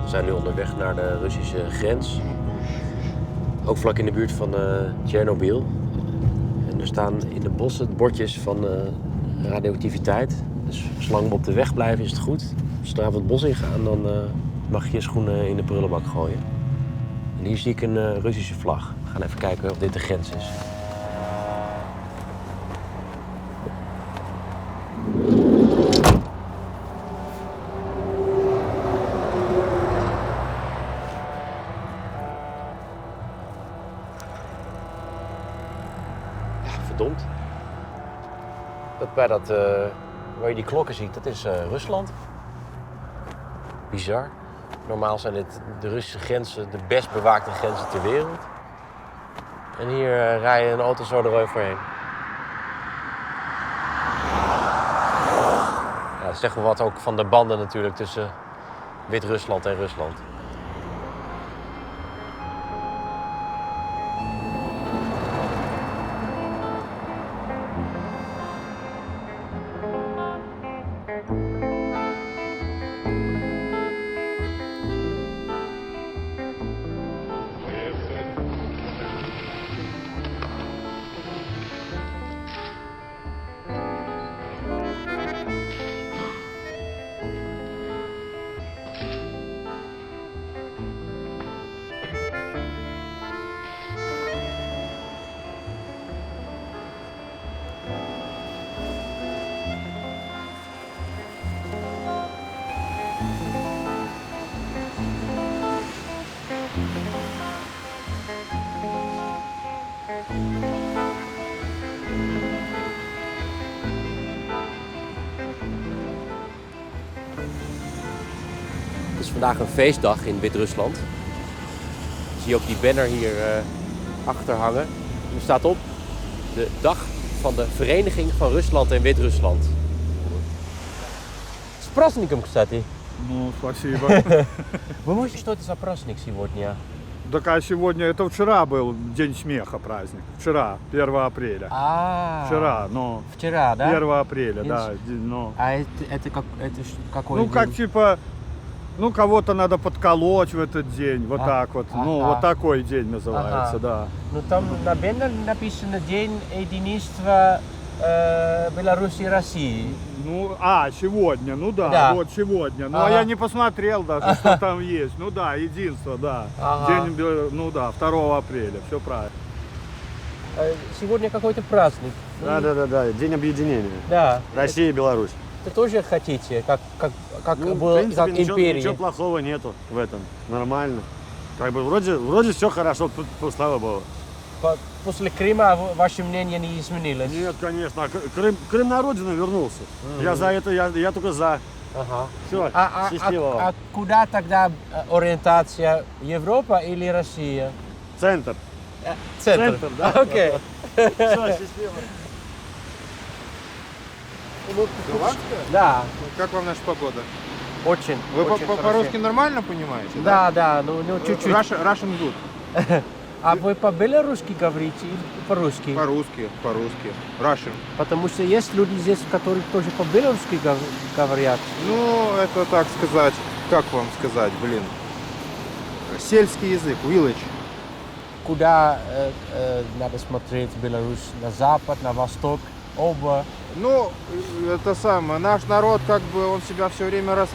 We zijn nu onderweg naar de Russische grens. Ook vlak in de buurt van Tsjernobyl. En er staan in de bossen bordjes van radioactiviteit. Dus zolang we op de weg blijven is het goed. Zodra we het bos ingaan, dan mag je je schoenen in de prullenbak gooien. En hier zie ik een Russische vlag. We gaan even kijken of dit de grens is. Verdomd. Waar je die klokken ziet, dat is Rusland. Bizar. Normaal zijn de Russische grenzen de best bewaakte grenzen ter wereld. En hier rijden een auto zo eroverheen. Ja, dat zegt wel wat ook van de banden natuurlijk tussen Wit-Rusland en Rusland. Het is vandaag een feestdag in Wit-Rusland. Zie je ook die banner hier achter hangen. Er staat op de dag van de Vereniging van Rusland en Wit-Rusland. С праздником, кстати. Ну, спасибо. Вы можете, что это за праздник сегодня? Так а сегодня, это вчера был День смеха праздник. Вчера, 1 апреля. Вчера, но... Вчера, да? 1 апреля, да. Но... А это какой Ну, день? как типа, ну, кого-то надо подколоть в этот день, вот так вот. Ну, вот такой день называется, да. Ну, там на бендер написано День единства Беларуси и России. Ну, сегодня, ну да, Да. вот сегодня. Ну, а я не посмотрел даже, что там есть. Ну да, единство, да. День, ну да, 2 апреля, все правильно. Сегодня какой-то праздник. Да, День объединения. Да. Россия и Беларусь. Это тоже хотите, как Ну, было, в принципе, как империя? ничего плохого нету в этом. Нормально. Как бы вроде все хорошо, слава богу. После Крыма ваше мнение не изменилось? Нет, конечно. Крым на родину вернулся. Я за это, я только за. Ага. Все, счастливого. А куда тогда ориентация? Европа или Россия? Центр. Центр, да. Окей. Все, счастливо. Да, Как вам наша погода? очень. Вы очень по-русски хорошо. нормально понимаете? Да, ну чуть-чуть. Russian good. А вы по-белорусски говорите или по-русски? По-русски. Russian. Потому что есть люди здесь, которые тоже по-белорусски говорят. Ну, это так сказать, как вам сказать, сельский язык, village. Куда надо смотреть Беларусь? На запад, на восток, оба? Ну, это самое, наш народ, как бы, он себя все время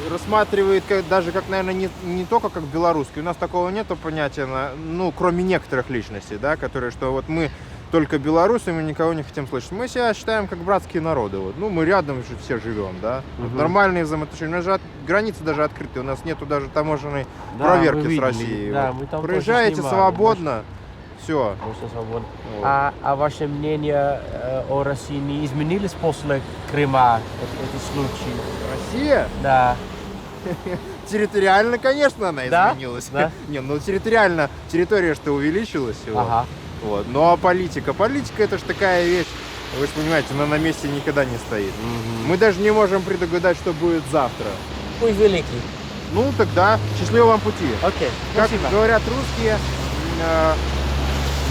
рассматривает даже как, наверное, не только как белорусский. У нас такого нету понятия, ну, кроме некоторых личностей, да, которые, что вот мы только белорусы, мы никого не хотим слышать. Мы себя считаем как братские народы. Вот. Ну, мы рядом же все живем, да. Вот нормальные взаимоотношения. У нас же границы даже открыты. У нас нету даже таможенной проверки с Россией. Да, вот. мы там Проезжаете свободно, все. Очень свободно. А ваше мнение о России не изменилось после Крыма, эти случаи? Россия? Да. Территориально, конечно, она Да? изменилась. Да? Не, ну территориально территория что увеличилась. Вот. Ага. Вот. Ну а политика? Политика это же такая вещь. Вы же понимаете, она на месте никогда не стоит. Мы даже не можем предугадать, что будет завтра. Ой, великий. Ну тогда счастливого вам пути. Окей, Как спасибо. говорят русские,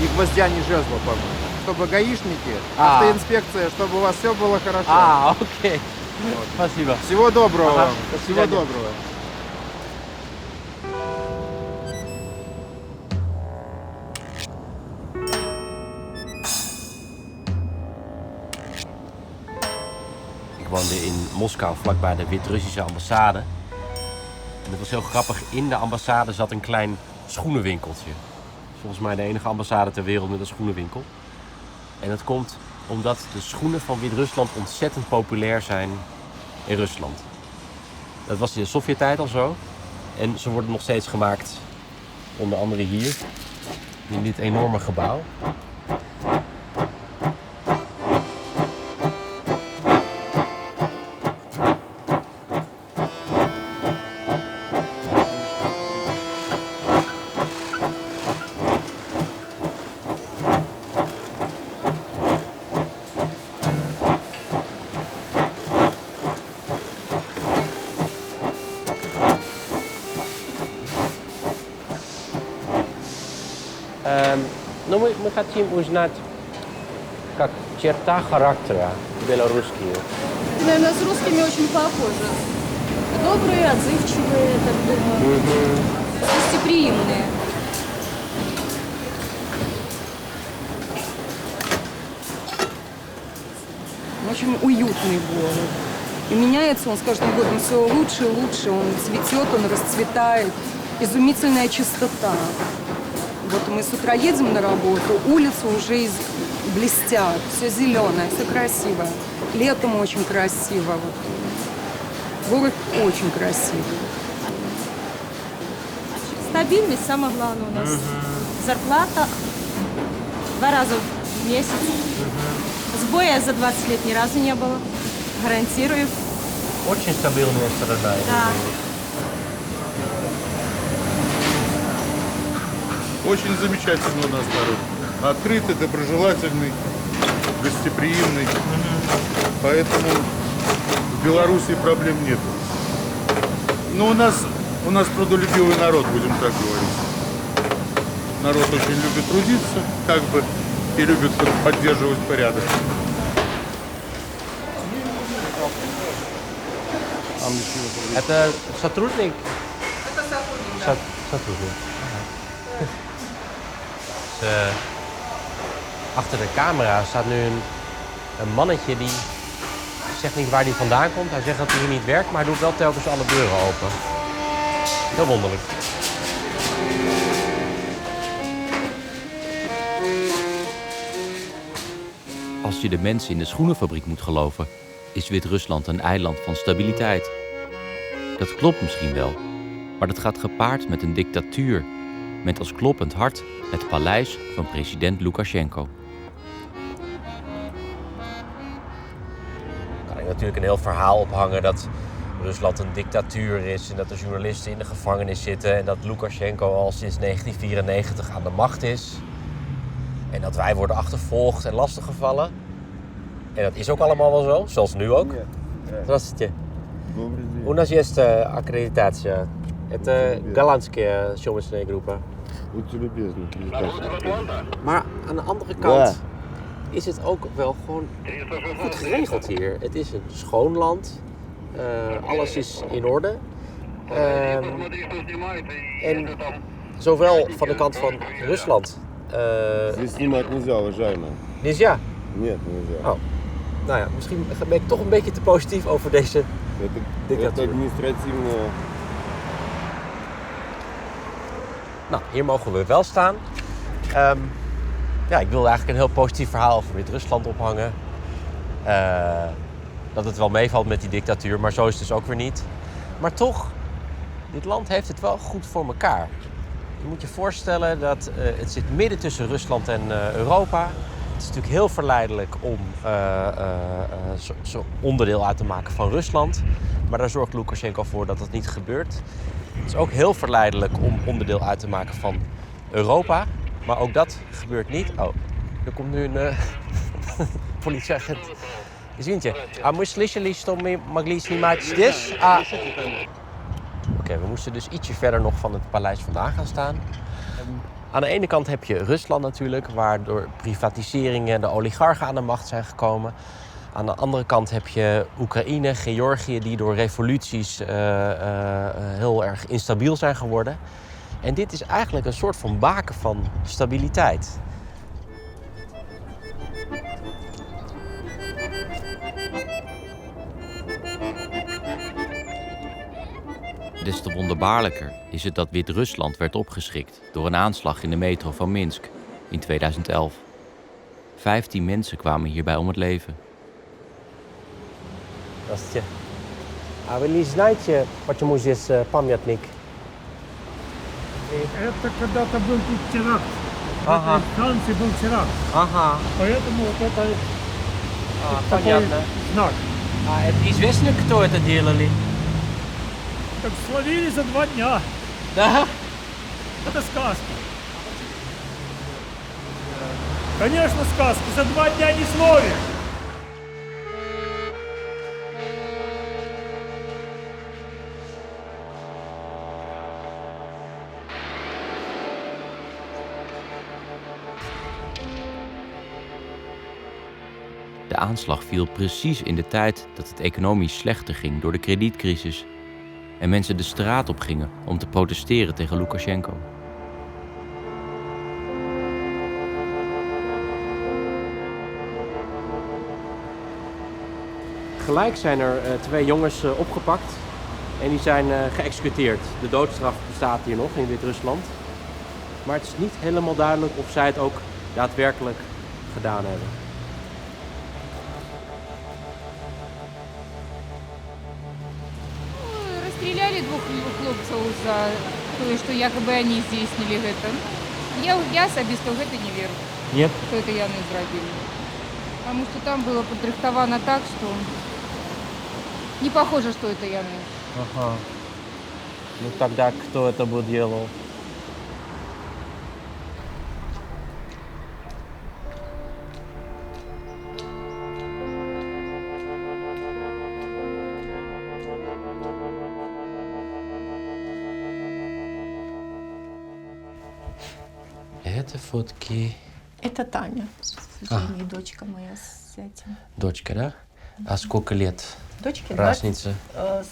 ни гвоздя, ни жезла, по-моему. Чтобы гаишники, автоинспекция, чтобы у вас все было хорошо. Окей. Вот. Спасибо. Всего доброго Ага, вам. до Всего свидания. доброго. woonde in Moskou vlakbij de Wit-Russische ambassade. En dat was heel grappig. In de ambassade zat een klein schoenenwinkeltje. Volgens mij de enige ambassade ter wereld met een schoenenwinkel. En dat komt omdat de schoenen van Wit-Rusland ontzettend populair zijn in Rusland. Dat was in de Sovjet-tijd al zo. En ze worden nog steeds gemaakt, onder andere hier, in dit enorme gebouw. Ну, мы хотим узнать, как черта характера белорусские. Наверное, с русскими очень похожи. Добрые, отзывчивые, я так думаю. Гостеприимные. Очень уютный город. И меняется он с каждым годом все лучше и лучше. Он цветет, он расцветает. Изумительная чистота. Вот мы с утра едем на работу, улицы уже блестят, все зеленое, все красиво. Летом очень красиво. Город очень красивый. Стабильность самое главное у нас. Зарплата 2 раза в месяц. Сбоя за 20 лет ни разу не было. Гарантирую. Очень стабильная страна. Да. Очень замечательный у нас народ. Открытый, доброжелательный, гостеприимный. Поэтому в Беларуси проблем нет. Но у нас трудолюбивый народ, будем так говорить. Народ очень любит трудиться, как бы, и любит поддерживать порядок. Это сотрудник? Это сотрудник, да. Соtrudnik. Achter de camera staat nu een mannetje die zegt niet waar hij vandaan komt. Hij zegt dat hij hier niet werkt, maar hij doet wel telkens alle deuren open. Heel wonderlijk. Als je de mensen in de schoenenfabriek moet geloven, is Wit-Rusland een eiland van stabiliteit. Dat klopt misschien wel, maar dat gaat gepaard met een dictatuur, met als kloppend hart het paleis van president Lukashenko. Kan ik natuurlijk een heel verhaal ophangen dat Rusland een dictatuur is en dat de journalisten in de gevangenis zitten en dat Lukashenko al sinds 1994 aan de macht is. En dat wij worden achtervolgd en lastiggevallen. En dat is ook allemaal wel zo, zoals nu ook. Здравствуйте. У нас есть аккредитация. Это голландские съемочные группы. Будьте любезны. Maar aan de andere kant is het ook wel gewoon goed geregeld hier. Het is een schoon land. Alles is in orde. En zowel van de kant van Rusland. Здесь снимать нельзя, уважаемые. Nizja. Нет, нельзя. Oh. Nou ja, misschien ben ik toch een beetje te positief over deze Это dictatuur. административная... Nou, hier mogen we wel staan. Ja, ik wilde eigenlijk een heel positief verhaal over Wit-Rusland ophangen. Dat het wel meevalt met die dictatuur, maar zo is het dus ook weer niet. Maar toch, dit land heeft het wel goed voor elkaar. Je moet je voorstellen dat het zit midden tussen Rusland en Europa. Het is natuurlijk heel verleidelijk om zo onderdeel uit te maken van Rusland. Maar daar zorgt Lukashenko voor dat dat niet gebeurt. Het is ook heel verleidelijk om onderdeel uit te maken van Europa. Maar ook dat gebeurt niet. Oh, er komt nu een politieagent. Извините, а мы слышали, что мы могли снимать здесь? Oké, we moesten dus ietsje verder nog van het paleis vandaan gaan staan. Aan de ene kant heb je Rusland natuurlijk, waar door privatiseringen de oligarchen aan de macht zijn gekomen. Aan de andere kant heb je Oekraïne, Georgië, die door revoluties heel erg instabiel zijn geworden. En dit is eigenlijk een soort van baken van stabiliteit. Des te wonderbaarlijker is het dat Wit-Rusland werd opgeschrikt door een aanslag in de metro van Minsk in 2011. 15 mensen kwamen hierbij om het leven. Здравствуйте. А вы не знаете, почему здесь памятник? Это когда-то был тут теракт. Ага. В Франции был теракт. Ага, Поэтому вот это такой понятно. знак. А это известно, кто это делали? Так словили за 2 дня. Да? Это сказка. Конечно, сказка. За 2 дня не словишь. De aanslag viel precies in de tijd dat het economisch slechter ging door de kredietcrisis en mensen de straat op gingen om te protesteren tegen Lukasjenko. Gelijk zijn er 2 jongens opgepakt en die zijn geëxecuteerd. De doodstraf bestaat hier nog in Wit-Rusland. Maar het is niet helemaal duidelijk of zij het ook daadwerkelijk gedaan hebben. Расстреляли 2 хлопців за то, що якоби вони здійснили це. Я особисто в це не вірю. Нет? Что это явно зробили. Потому что там было подрихтовано так, что не похоже, что это явно. Ага. Ну тогда кто это бы делал? Это фотки. Это Таня, к сожалению, дочка моя с этим. Дочка, да? А сколько лет Дочке разница?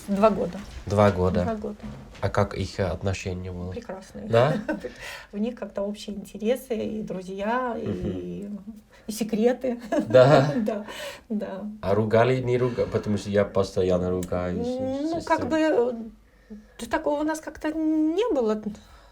2 года. 2 года. 2 года. А как их отношения было? Прекрасные. Да? У них как-то общие интересы, и друзья, и секреты. Да? Да, да. А ругали, не ругали? Потому что я постоянно ругаюсь. Ну, как бы, такого у нас как-то не было.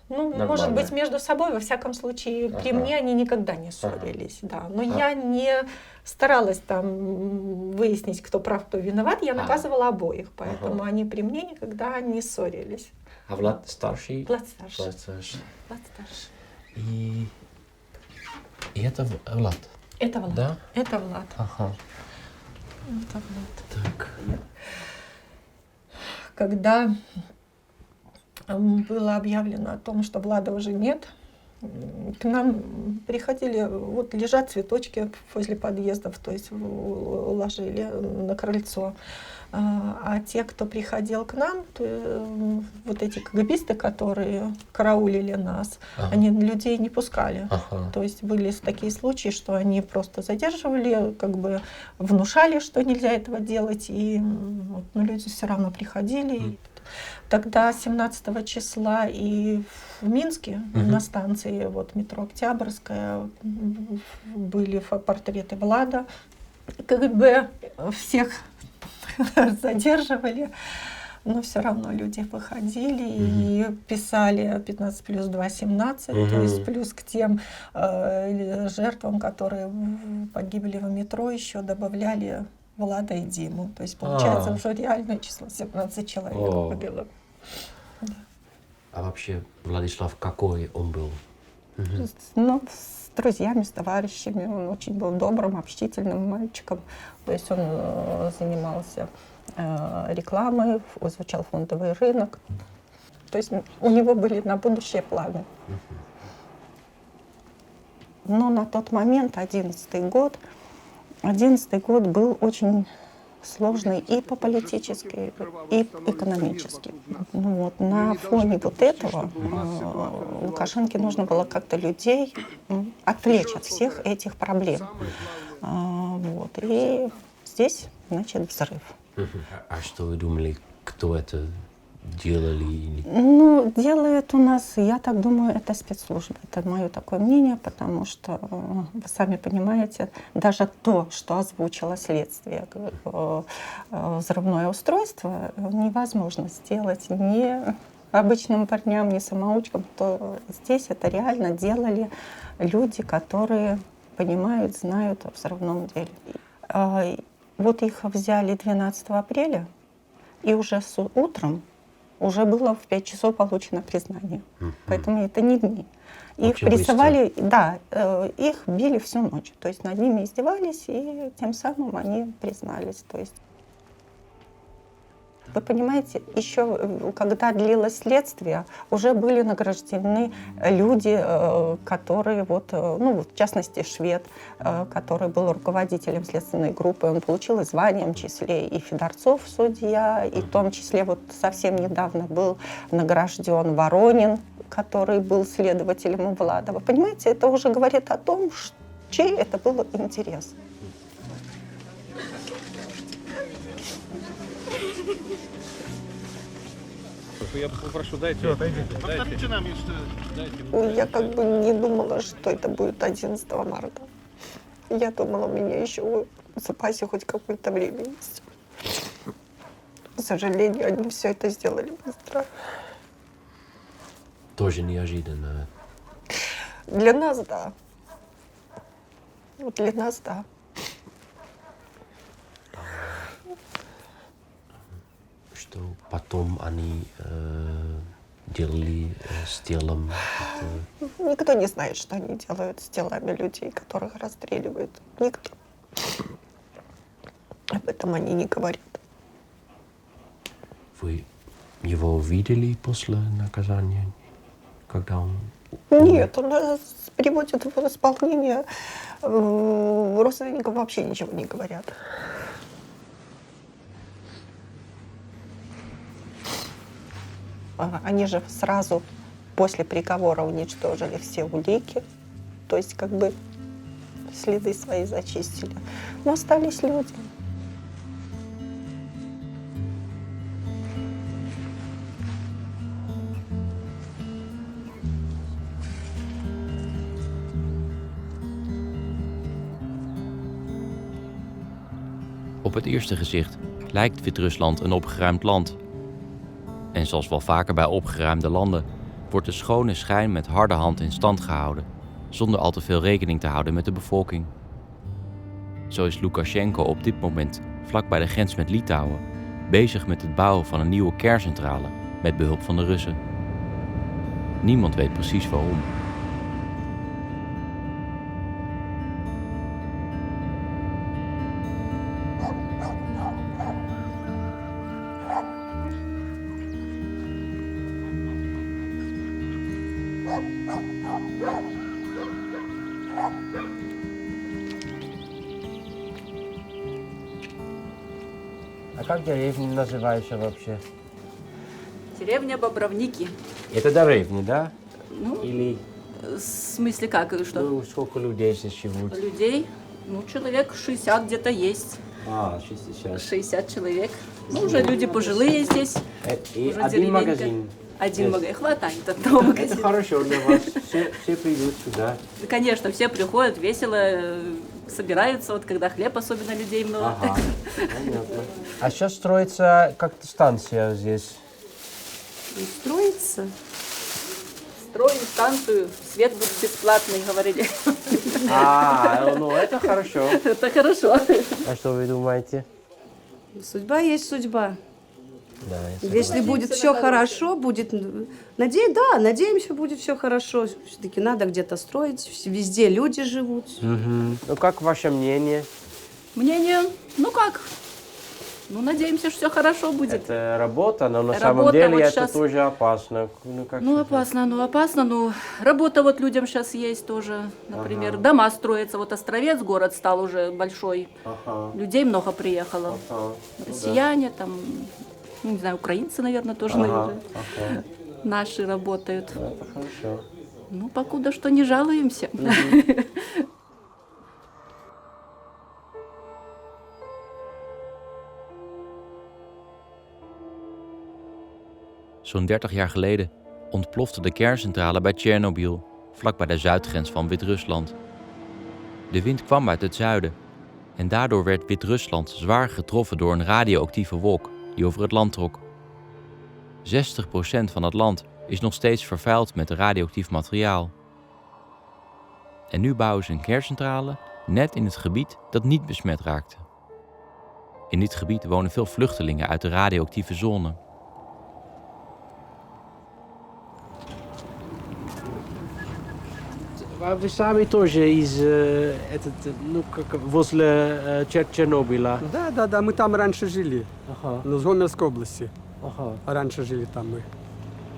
Ну, Нормально. может быть, между собой, во всяком случае, при Ага. мне они никогда не ссорились, да. Но А- я не старалась там выяснить, кто прав, кто виноват, я наказывала обоих, поэтому Ага. они при мне никогда не ссорились. А Влад старший? Влад старше. Влад старший. Влад старше. И это Влад? Это Влад. Да? Это Влад. Ага. Это Влад. Так. Когда было объявлено о том, что Влада уже нет, к нам приходили, вот лежат цветочки возле подъездов, то есть ложили на крыльцо. А те, кто приходил к нам, вот эти КГБисты, которые караулили нас, Ага. они людей не пускали. Ага. То есть были такие случаи, что они просто задерживали, как бы внушали, что нельзя этого делать, и вот, но люди все равно приходили. Тогда 17 числа и в Минске на станции вот, метро Октябрьская были портреты Влада. КГБ всех задерживали, но все равно люди выходили и писали 15 плюс 2, 17, то есть плюс к тем жертвам, которые погибли в метро, еще добавляли Влада и Диму. То есть получается уже реальное число 17 человек было. А вообще Владислав какой он был? Ну, с друзьями, с товарищами. Он очень был добрым, общительным мальчиком. То есть он занимался рекламой, изучал фондовый рынок. То есть у него были на будущее планы. Но на тот момент, 11-й год был очень сложный и по политически, и экономически. Ну, вот, на фоне вот этого Лукашенко нужно было как-то людей отвлечь от всех этих проблем. Вот. И здесь, значит, взрыв. А что вы думали, кто это делали? Ну, делает у нас, я так думаю, это спецслужбы. Это мое такое мнение, потому что, вы сами понимаете, даже то, что озвучило следствие, взрывное устройство, невозможно сделать ни обычным парням, ни самоучкам. То здесь это реально делали люди, которые понимают, знают о взрывном деле. Вот их взяли 12 апреля, и уже утром уже было в 5 часов получено признание. Поэтому это не дни. Их Очень прессовали, да, их били всю ночь. То есть над ними издевались, и тем самым они признались. То есть, вы понимаете, еще когда длилось следствие, уже были награждены люди, которые, в частности, швед, который был руководителем следственной группы, он получил звание, в числе и Федорцов судья, и в том числе совсем недавно был награжден Воронин, который был следователем у Влада. Вы понимаете, это уже говорит о том, чей это был интерес. Я попрошу, дайте. Повторите нам, если... Я как бы не думала, что это будет 11 марта. Я думала, у меня еще в запасе хоть какое-то время есть. К сожалению, они все это сделали быстро. Тоже неожиданно. Для нас, да. Для нас, да. Что потом они делали с телом? Никто не знает, что они делают с телами людей, которых расстреливают. Никто. Об этом они не говорят. Вы его видели после наказания, когда он... Нет, у нас приводят в исполнение. Родственникам вообще ничего не говорят. Они же сразу после приговора уничтожили все улики, то есть как бы следы свои зачистили. Но остались люди. Op het eerste gezicht lijkt Wit-Rusland een opgeruimd land. En zoals wel vaker bij opgeruimde landen wordt de schone schijn met harde hand in stand gehouden, zonder al te veel rekening te houden met de bevolking. Zo is Lukasjenko op dit moment vlak bij de grens met Litouwen bezig met het bouwen van een nieuwe kerncentrale met behulp van de Russen. Niemand weet precies waarom. А как деревня называется вообще? Деревня Бобровники. Это деревня, да? Ну, Или в смысле как и что? ну, сколько людей здесь живут? Людей, человек 60 где-то есть. 60. 60 человек. Уже люди пожилые здесь. И уже один деревенька. магазин. Один магазин. Хватает одного Это магазина. хорошо для вас. Все придут сюда. Конечно, все приходят весело, собираются, когда хлеб особенно людей много. Ага, понятно. А сейчас строится как-то станция здесь. Строится. Строим станцию, свет будет бесплатный, говорили. Ну это хорошо. Это хорошо. А что вы думаете? Судьба есть судьба. Да, Если будет все хорошо, будет... надеемся, будет все хорошо. Все-таки надо где-то строить, везде люди живут. Ну как ваше мнение? Мнение, надеемся, что все хорошо будет. Это работа, но на Работа, самом деле вот это щас- тоже опасно. Как сказать? опасно. Работа людям сейчас есть тоже. Например, дома строятся. Островец, город стал уже большой. Ага. Людей много приехало. Ага. Россияне, там, не знаю, украинцы, наверное, тоже Ага. наши работают. Это хорошо. Покуда что не жалуемся. Zo'n 30 jaar geleden ontplofte de kerncentrale bij Tsjernobyl, vlakbij de zuidgrens van Wit-Rusland. De wind kwam uit het zuiden en daardoor werd Wit-Rusland zwaar getroffen door een radioactieve wolk die over het land trok. 60% van het land is nog steeds vervuild met radioactief materiaal. En nu bouwen ze een kerncentrale net in het gebied dat niet besmet raakte. In dit gebied wonen veel vluchtelingen uit de radioactieve zone. Вы сами тоже из возле Чернобыля? Да, мы там раньше жили. Ага. Ну, с Гомельской области. Ага. Раньше жили там мы.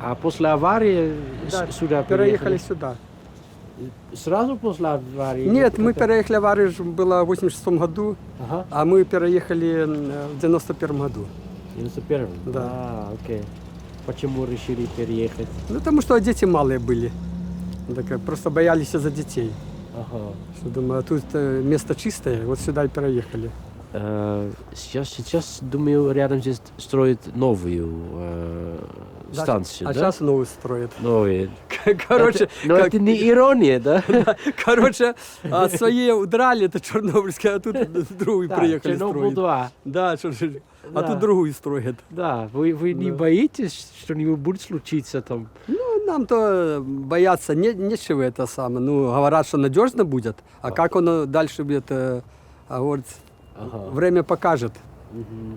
А после аварии сюда переехали сюда. Сразу после аварии? Нет, мы переехали, авария была в 86 году, ага. А мы переехали в 91 году. В 91? Да. А, окей. Почему решили переехать? Ну, потому что дети малые были. Так, просто боялись за детей. Ага. Что, думаю, тут место чистое, вот сюда и переехали. Сейчас, думаю, рядом здесь строят новую станцию, А да? сейчас новую строят. Новые. Короче, это не ирония, да? Короче, свои удрали, это Чернобыльская, а тут другую приехали Чернобыль строить. 2. Да, а тут другую строят. Да, вы не боитесь, что-нибудь будет случиться там? Ну, нам-то бояться нечего это самое. Ну, говорят, что надежно будет, а как оно дальше будет, говорит, время покажет,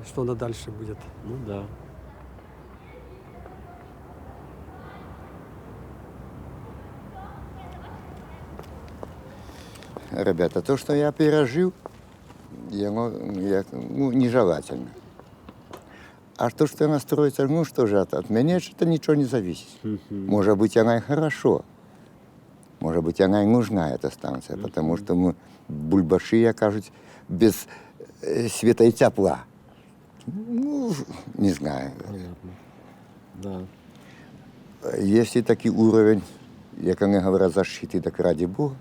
что оно дальше будет. Ну да. Ребята, то, что я пережил, нежелательно. А то, что она строится, ну что же, от меня это ничего не зависит. Может быть, она и хорошо. Может быть, она и нужна, эта станция, потому что мы, бульбаши, окажутся без света и тепла. Ну, не знаю. Да. Если такой уровень, как они говорят, защиты, так ради Бога,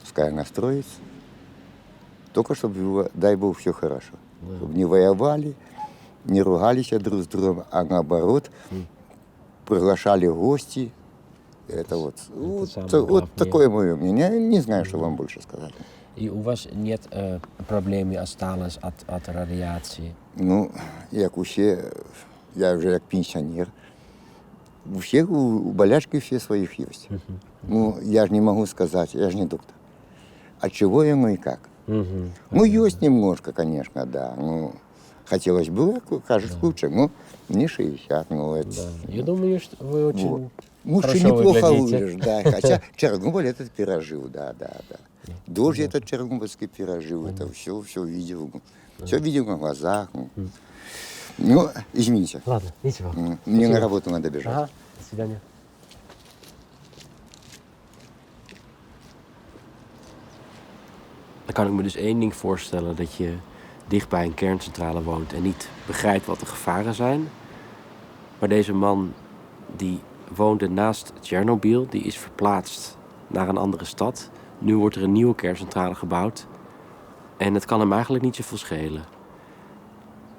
пускай она строится. Только чтобы, дай Бог, все хорошо. Чтобы не воевали, не ругались друг с другом, а наоборот, приглашали гости. Это вот такое мое мнение. Я не знаю, что вам больше сказать. И у вас нет проблем осталось от радиации? Ну, як усе, я уже как пенсионер. У всех, у болячки все своих есть. Ну, я же не могу сказать, я же не доктор. А чего ему и как? Ну, есть немножко, конечно, да. Ну, хотелось бы, кажется, лучше, но не 60, ну, это... Да. Я думаю, что вы очень вот. Лучше хорошо неплохо выглядите. выглядишь, да. Хотя Чернобыль этот пережил, да. Дождь этот чернобыльский пережил, это все видел. Все видел на глазах. Ну, извините. Ладно, ничего. Мне на работу надо бежать. Ага, до свидания. Dan kan ik me dus één ding voorstellen, dat je dicht bij een kerncentrale woont en niet begrijpt wat de gevaren zijn. Maar deze man die woonde naast Tsjernobyl, die is verplaatst naar een andere stad. Nu wordt er een nieuwe kerncentrale gebouwd en het kan hem eigenlijk niet zoveel schelen.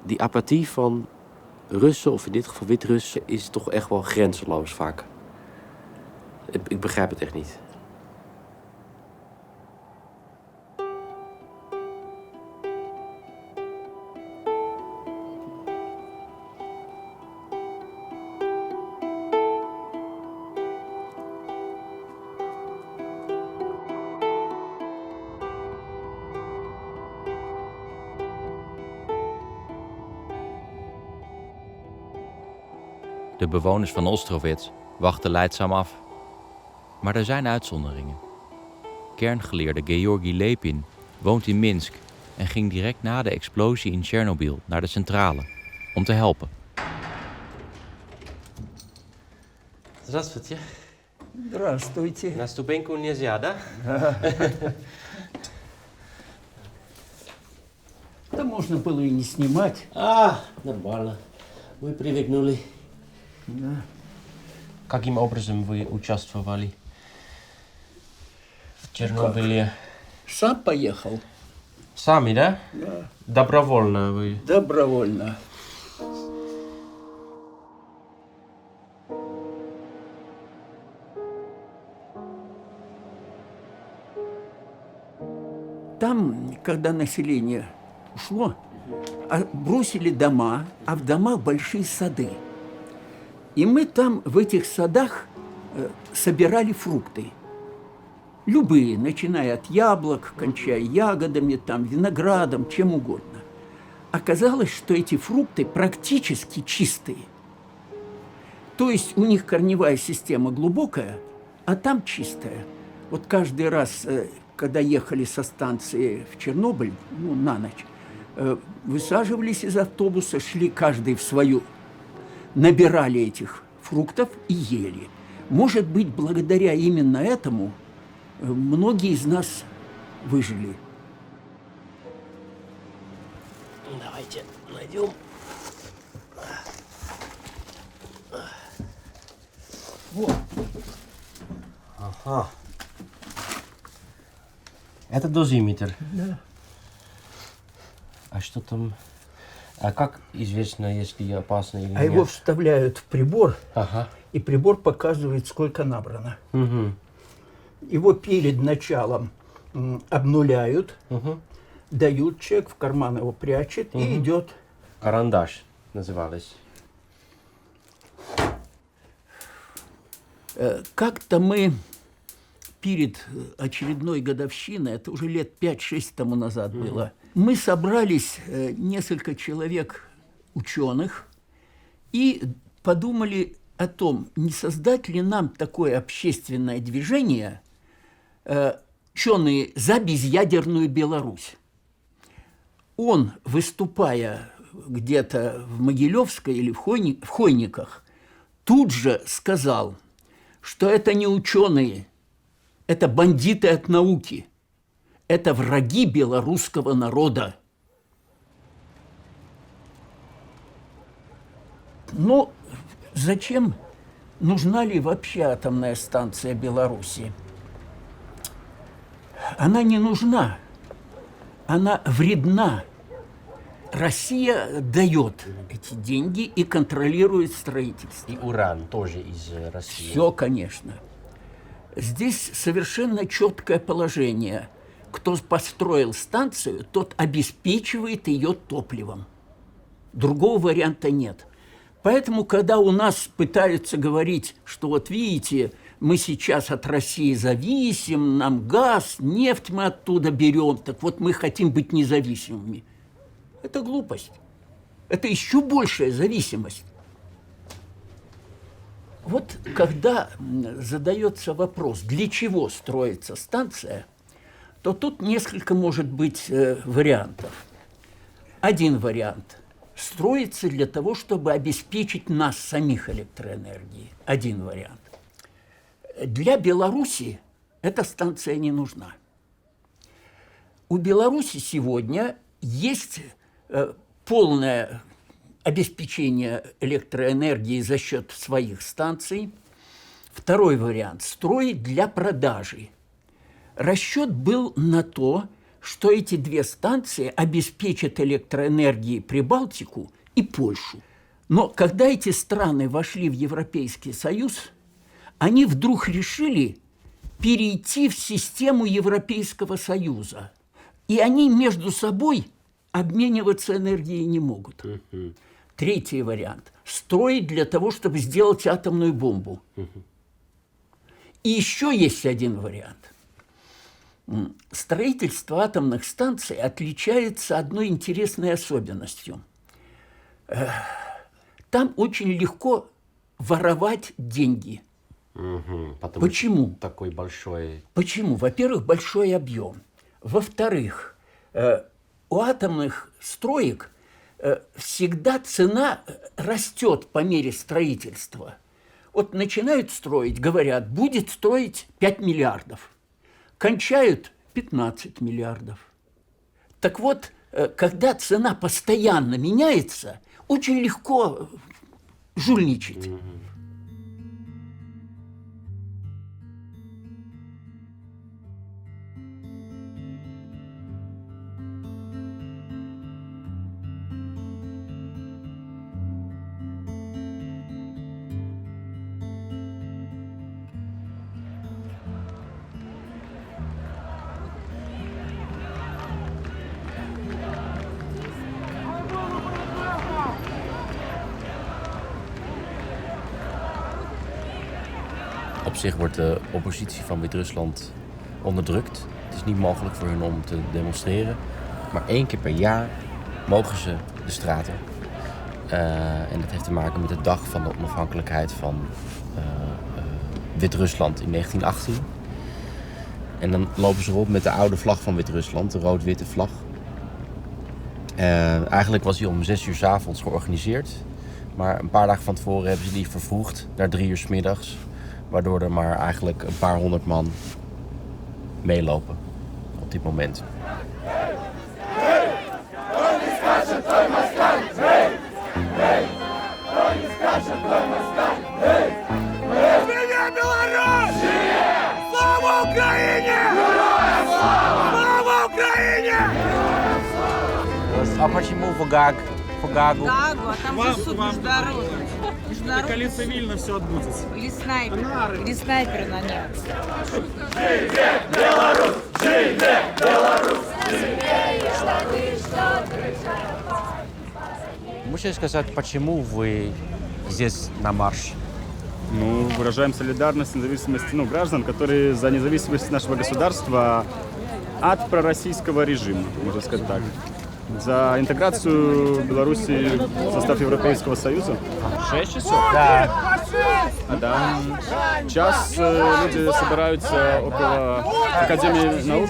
Die apathie van Russen, of in dit geval Wit-Russen, is toch echt wel grenzeloos vaak. Ik begrijp het echt niet. De bewoners van Ostrovets wachten lijdzaam af. Maar er zijn uitzonderingen. Kerngeleerde Georgi Lepin woont in Minsk en ging direct na de explosie in Tsjernobyl naar de centrale om te helpen. Здравствуйте. Здравствуйте. На ступеньку нельзя, да? Да можно было и не снимать. Нормально. Вы привыкнули. Да. Каким образом вы участвовали в Чернобыле? Сам поехал. Сами, да? Да. Добровольно вы? Добровольно. Там, когда население ушло, бросили дома, а в домах большие сады. И мы там, в этих садах, собирали фрукты. Любые, начиная от яблок, кончая ягодами, там, виноградом, чем угодно. Оказалось, что эти фрукты практически чистые. То есть у них корневая система глубокая, а там чистая. Вот каждый раз, когда ехали со станции в Чернобыль, на ночь, высаживались из автобуса, шли каждый в свою, набирали этих фруктов и ели. Может быть, благодаря именно этому многие из нас выжили. Давайте найдем. Вот. Ага. Это дозиметр. Да. А что там? А как известно, если опасно или нет? А его вставляют в прибор, ага. И прибор показывает, сколько набрано. Угу. Его перед началом обнуляют, дают чек, в карман его прячет и идет. Карандаш называлось. Как-то мы перед очередной годовщиной, это уже лет 5-6 тому назад было, мы собрались, несколько человек ученых, и подумали о том, не создать ли нам такое общественное движение, ученые за безъядерную Беларусь. Он, выступая где-то в Могилевской или в Хойниках, тут же сказал, что это не ученые, это бандиты от науки, это враги белорусского народа. Но зачем, нужна ли вообще атомная станция Беларуси? Она не нужна, она вредна. Россия дает эти деньги и контролирует строительство. И уран тоже из России. Все, конечно. Здесь совершенно четкое положение. Кто построил станцию, тот обеспечивает ее топливом. Другого варианта нет. Поэтому, когда у нас пытаются говорить, что вот видите, мы сейчас от России зависим, нам газ, нефть мы оттуда берем, так вот мы хотим быть независимыми. Это глупость. Это еще большая зависимость. Вот когда задается вопрос, для чего строится станция, то тут несколько может быть вариантов. Один вариант – строится для того, чтобы обеспечить нас самих электроэнергией. Один вариант. Для Беларуси эта станция не нужна. У Беларуси сегодня есть полное обеспечение электроэнергии за счет своих станций. Второй вариант – строить для продажи. Расчет был на то, что эти две станции обеспечат электроэнергией Прибалтику и Польшу. Но когда эти страны вошли в Европейский Союз, они вдруг решили перейти в систему Европейского Союза. И они между собой обмениваться энергией не могут. Третий вариант – строить для того, чтобы сделать атомную бомбу. И еще есть один вариант. Строительство атомных станций отличается одной интересной особенностью. Там очень легко воровать деньги. Почему? Такой большой. Почему? Во-первых, большой объем. Во-вторых, у атомных строек всегда цена растет по мере строительства. Вот начинают строить, говорят, будет стоить 5 миллиардов. Кончают 15 миллиардов. Так вот, когда цена постоянно меняется, очень легко жульничать. Op zich wordt de oppositie van Wit-Rusland onderdrukt. Het is niet mogelijk voor hun om te demonstreren. Maar 1 keer per jaar mogen ze de straten. En dat heeft te maken met de dag van de onafhankelijkheid van Wit-Rusland in 1918. En dan lopen ze rond met de oude vlag van Wit-Rusland, de rood-witte vlag. Eigenlijk was die om 6 uur 's avonds georganiseerd. Maar een paar dagen van tevoren hebben ze die vervroegd naar 3 uur 's middags. Waardoor er maar eigenlijk een paar honderd man meelopen op dit moment. Слава Україні! Слава Україні! А почему в Гаагу? Гаагу, а там же суд международный. Коли цивильно все отбудется. Или снайперы на них. Беларусь! Живе Беларусь! Можете сказать, почему вы здесь на марш? Ну, выражаем солидарность независимости, граждан, которые за независимость нашего государства от пророссийского режима, можно сказать так. За интеграцию Беларуси в состав Европейского Союза. 6 часов? Да. Да. Час люди собираются около Академии наук.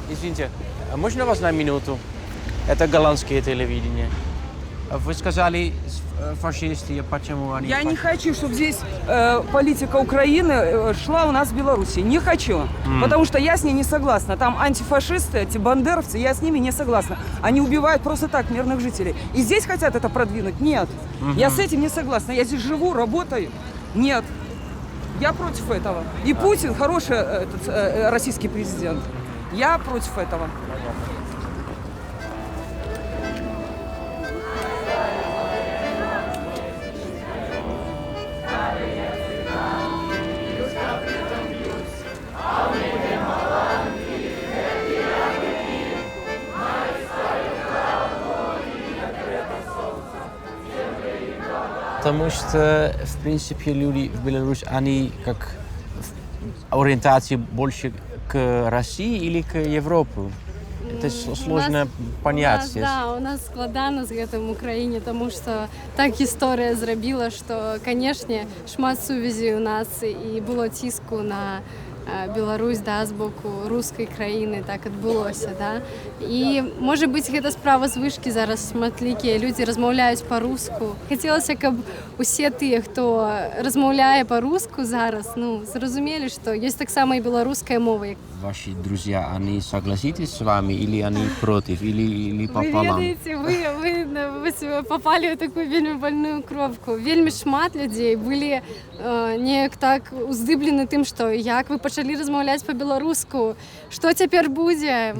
Извините, можно вас на минуту? Это голландское телевидение. Вы сказали, фашисты, почему они... Я не хочу, чтобы здесь политика Украины шла у нас в Беларуси. Не хочу. Потому что я с ней не согласна. Там антифашисты, эти бандеровцы, я с ними не согласна. Они убивают просто так мирных жителей. И здесь хотят это продвинуть? Нет. Я с этим не согласна. Я здесь живу, работаю. Нет. Я против этого. И Путин хороший российский президент. Я против этого. Потому что, в принципе, люди в Беларуси, они как ориентация больше к России или к Европе? Это сложно понять. У нас складано з гэтым у краіне, тому што так гісторыя зрабіла, што, канешне, шмат сувязей у нас і было ціску на Беларусь, з боку рускай краіны, так адбылося, І, можа быць, гэта справа звышкі зараз шматлікія людзі размаўляюць па-руску. Хацелася, каб усе тыя, хто размаўляе па-руску зараз, зразумелі, што ёсць таксама і беларуская мова. Ваши друзья, они согласитесь с вами или они против, или пополам? Вы ведаеце, вы попали ў такую вельмі больную кропку. Вельмі шмат людзей былі неяк так уздыблены тым, што як вы пачалі размаўляць па-беларуску, што цяпер будзе?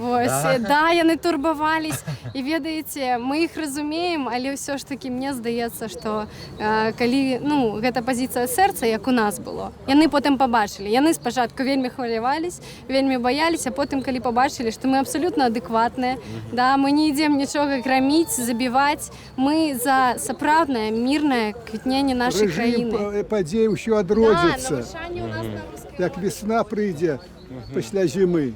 Яны турбавались. І ведаеце, мы іх разумеем, але ўсё ж такі мне здаецца, што калі, гэта пазіцыя сэрца, як у нас было, яны потым пабачылі. Яны спачатку вельмі хвалявались, вельмі баяліся, потым калі пабачылі, што мы абсалютна адэкватныя, мы не ідзем нічога граміць, забіваць, мы за сапраўднае мірнае квітненне нашай краіны. Падзеі ўсё адродзіцца. Як весна прыйдзе пасля зімы,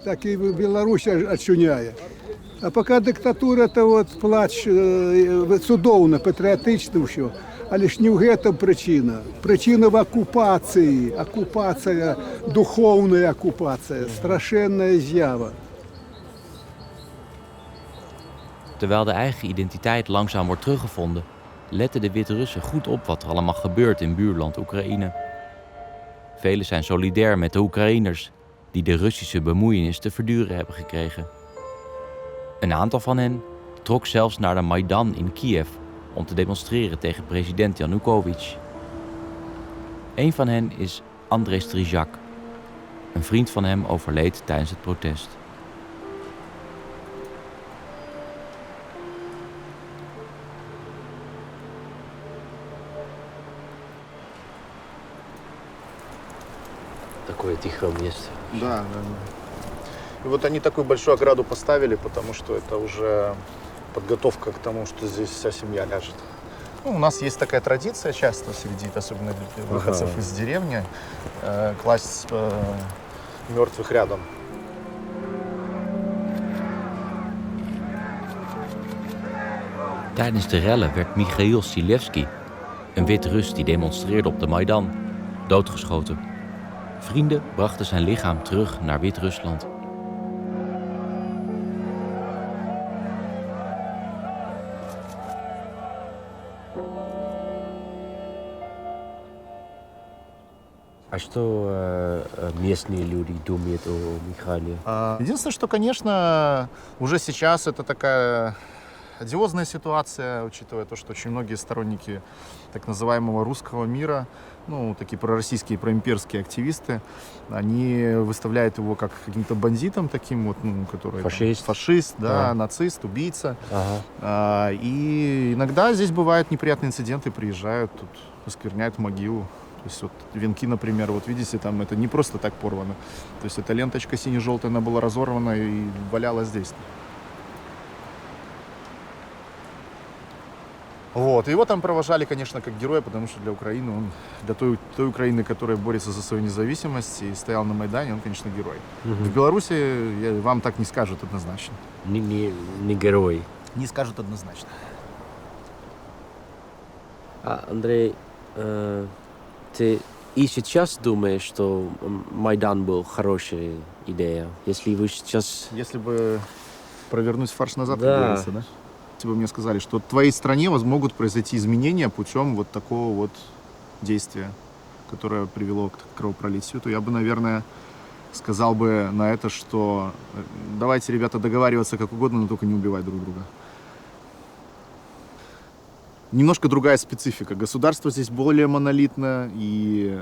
так і Беларусь адчуняе. А пока дыктатура, то плач цудоўна, патрыятычна ўсё. Але ж не ў гэтым прычына. Прычына в акупацыі. Акупацыя, духоўная акупацыя, страшэнная з'ява. Terwijl de eigen identiteit langzaam wordt teruggevonden, letten de Wit-Russen goed op wat er allemaal gebeurt in buurland Oekraïne. Velen zijn solidair met de Oekraïners die de Russische bemoeienis te verduren hebben gekregen. Een aantal van hen trok zelfs naar de Maidan in Kiev om te demonstreren tegen president Yanukovych. Een van hen is Andrei Strizhak. Een vriend van hem overleed tijdens het protest. Такое тихое место. Да. И вот они такую большую ограду поставили, потому что это уже подготовка к тому, что здесь вся семья ляжет. Ну, у нас есть такая традиция часто среди, особенно для выходцев из деревни, класть мертвых rядom. Tijdens de rellen werd Michail Silevski, een Wit-Rus die demonstreerde op de Maidan, doodgeschoten. Vrienden brachten zijn lichaam terug naar Wit-Rusland. А что местные люди думают о Михаиле? Единственное, что, конечно, уже сейчас это такая одиозная ситуация, учитывая то, что очень многие сторонники так называемого русского мира, ну, такие пророссийские, проимперские активисты, они выставляют его как каким-то бандитом таким вот, ну, который... Фашист, да, нацист, убийца. И иногда здесь бывают неприятные инциденты, приезжают, тут оскверняют могилу. То есть вот венки, например, вот видите, там это не просто так порвано. То есть эта ленточка сине-желтая, она была разорвана и валялась здесь. Вот. Его там провожали, конечно, как героя, потому что для Украины он, для той Украины, которая борется за свою независимость и стоял на Майдане, он, конечно, герой. В Беларуси вам так не скажут однозначно. Не герой. Не скажут однозначно. Андрей, ты и сейчас думаешь, что Майдан был хорошая идея? Если вы сейчас... Если бы провернуть фарш назад, да. Как говорится, да? Если бы мне сказали, что в твоей стране могут произойти изменения путем вот такого вот действия, которое привело к кровопролитию, то я бы, наверное, сказал бы на это, что давайте, ребята, договариваться как угодно, но только не убивать друг друга. Немножко другая специфика. Государство здесь более монолитно, и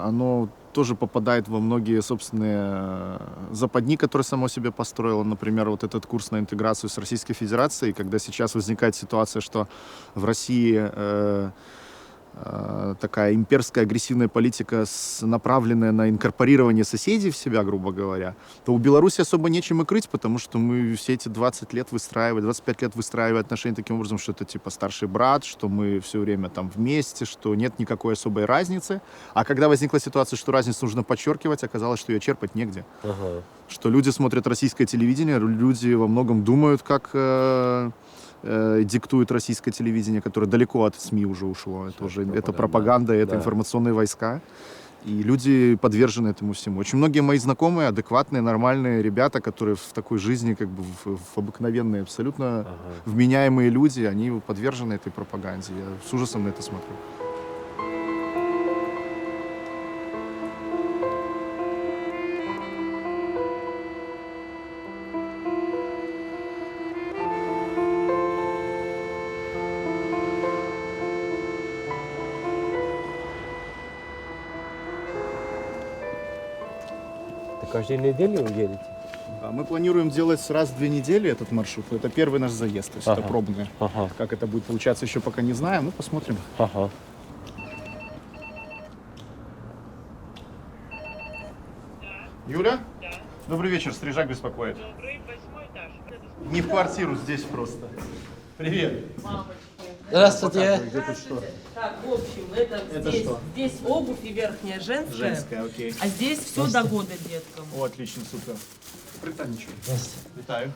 оно тоже попадает во многие собственные западни, которые само себе построило. Например, вот этот курс на интеграцию с Российской Федерацией, когда сейчас возникает ситуация, что в России такая имперская агрессивная политика, направленная на инкорпорирование соседей в себя, грубо говоря, то у Беларуси особо нечем и крыть, потому что мы все эти 25 лет выстраиваем отношения таким образом, что это типа старший брат, что мы все время там вместе, что нет никакой особой разницы. А когда возникла ситуация, что разницу нужно подчеркивать, оказалось, что ее черпать негде. Что люди смотрят российское телевидение, люди во многом думают, как... диктует российское телевидение, которое далеко от СМИ уже ушло. Это пропаганда, это информационные войска. И люди подвержены этому всему. Очень многие мои знакомые, адекватные, нормальные ребята, которые в такой жизни, как бы в обыкновенные, абсолютно вменяемые люди, они подвержены этой пропаганде. Я с ужасом на это смотрю. Каждую неделю едете? Мы планируем делать раз в 2 недели этот маршрут. Это первый наш заезд, то есть это пробный. Как это будет получаться, еще пока не знаем, но посмотрим. Юля? Да. Добрый вечер, Стрижак беспокоит. Добрый, 8 этаж. Не в квартиру, здесь просто. Привет. Здравствуйте. Где тут что? Так, в общем, это здесь, что? здесь обувь и верхняя женская. Женская, окей. А здесь все до года деткам. О, отлично, супер. Пританечку. Здравствуйте. Витаю.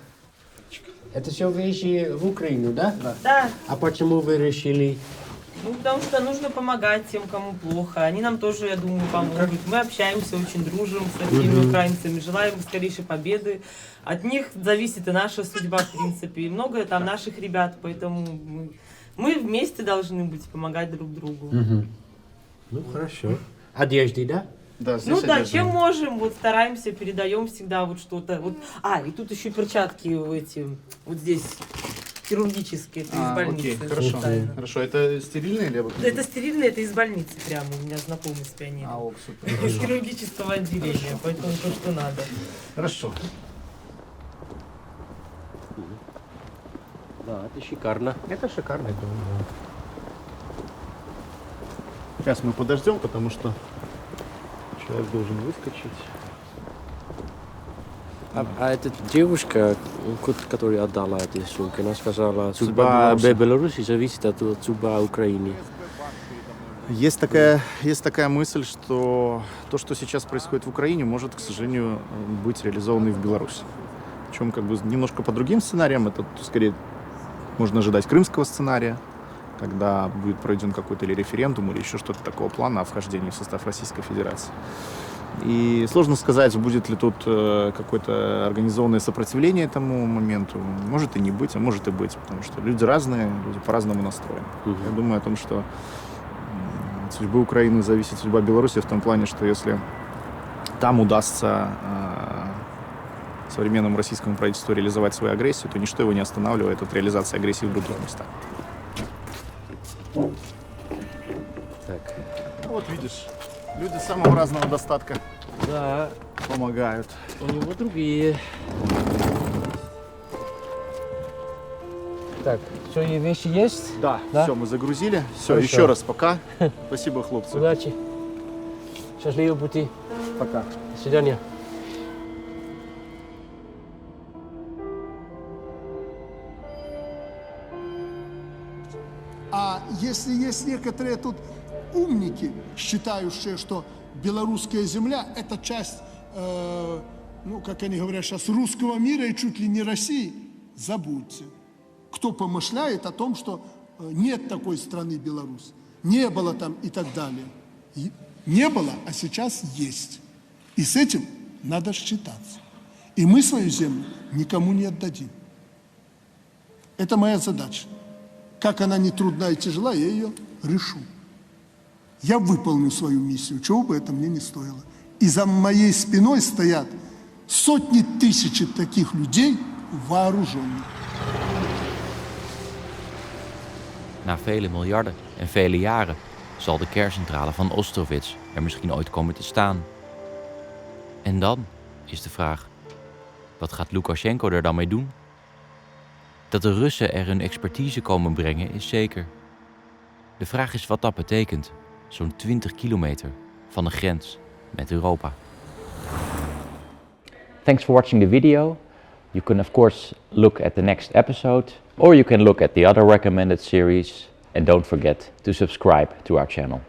Это все вещи в Украину, да? Да. А почему вы решили? Ну, потому что нужно помогать тем, кому плохо. Они нам тоже, я думаю, помогут. Мы общаемся, очень дружим с такими украинцами, желаем скорейшей победы. От них зависит и наша судьба, в принципе. И много там наших ребят, поэтому мы вместе должны быть, помогать друг другу. Ну, хорошо. Одежды, да? Да, здесь ну да, одежда. чем можем, вот стараемся, передаем всегда вот что-то. Вот. И тут еще перчатки эти, вот здесь. Хирургические, это из больницы. Окей, хорошо. Хорошо, это стерильные или обыкновенные? Это стерильные, это из больницы прямо, у меня знакомый с пионером. Супер. Из хирургического отделения, поэтому то, что надо. Хорошо. Да, это шикарно. Это шикарно. Сейчас мы подождем, потому что человек должен выскочить. А эта девушка, которая отдала эти сумки, она сказала, Судьба судьба Беларуси зависит от судьбы Украины. Есть такая мысль, что то, что сейчас происходит в Украине, может, к сожалению, быть реализовано и в Беларуси. Причем как бы немножко по другим сценариям. Это скорее можно ожидать крымского сценария, когда будет проведен какой-то или референдум, или еще что-то такого плана о вхождении в состав Российской Федерации. И сложно сказать, будет ли тут какое-то организованное сопротивление этому моменту. Может и не быть, а может и быть, потому что люди разные, люди по-разному настроены. Я думаю о том, что от судьбы Украины зависит судьба Беларуси в том плане, что если там удастся современному российскому правительству реализовать свою агрессию, то ничто его не останавливает от реализации агрессии в других местах. Так. Вот видишь, люди самого разного достатка помогают. У него другие. Так, все, вещи есть? Да, все, мы загрузили. Все, Хорошо. еще раз пока. Спасибо, хлопцы. Удачи. Счастливого пути. Пока. До свидания. А если есть некоторые тут умники, считающие, что белорусская земля – это часть, ну, как они говорят сейчас, русского мира и чуть ли не России, забудьте. Кто помышляет о том, что нет такой страны Беларусь, не было там и так далее. И не было, а сейчас есть. И с этим надо считаться. И мы свою землю никому не отдадим. Это моя задача. Как она не трудна и тяжела, я ее решу. Я выполню свою миссию, чего бы это мне не стоило. И за моей спиной стоят сотни тысяч таких людей вооруженных. Na vele miljarden en vele jaren zal de kerncentrale van Ostrovets er misschien ooit komen te staan. En dan is de vraag, wat gaat Lukasjenko er dan mee doen? Dat de Russen er hun expertise komen brengen is zeker. De vraag is wat dat betekent, zo'n 20 kilometer van de grens met Europa. Thanks for watching the video. You can of course look at the next episode, or you can look at the other recommended series, and don't forget to subscribe to our channel.